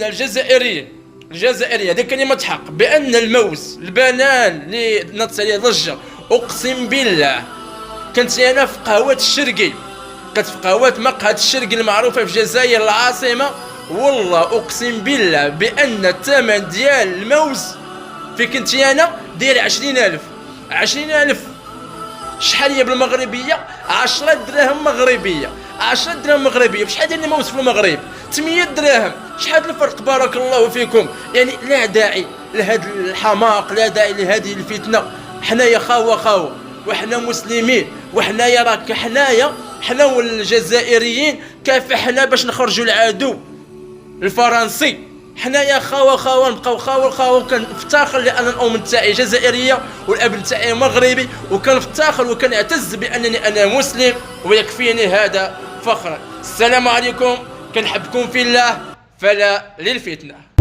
الجزائرية هذه كلمة حق بأن الموز البنان اللي نطت عليه ضجة، أقسم بالله كنت أنا في قهوة الشرقي، كنت في قهوة مقهى الشرقي المعروفة في الجزائر العاصمة، والله أقسم بالله بأن الثمن ديال الموز في كنت أنا داير 20,000. شحال هي بالمغربية؟ 10 دراهم مغربية. 10 دراهم مغربية بشحال داير الموز في المغرب؟ 8 دراهم. شحال الفرق بارك الله فيكم. يعني لا داعي لهذا الحماق، لا داعي لهذه الفتنة. حنايا خاوة وحنا مسلمين، وحنايا راك حنا والجزائريين كافحنا باش نخرجوا العدو الفرنسي. حنايا خاوة نبقاو خاوة وكنفتخر لان الام تاعي جزائريه والاب تاعي مغربي، وكنفتخر وكنعتز بانني انا مسلم ويكفيني هذا فخرا. السلام عليكم، كنحبكم في الله، فلا للفتنه.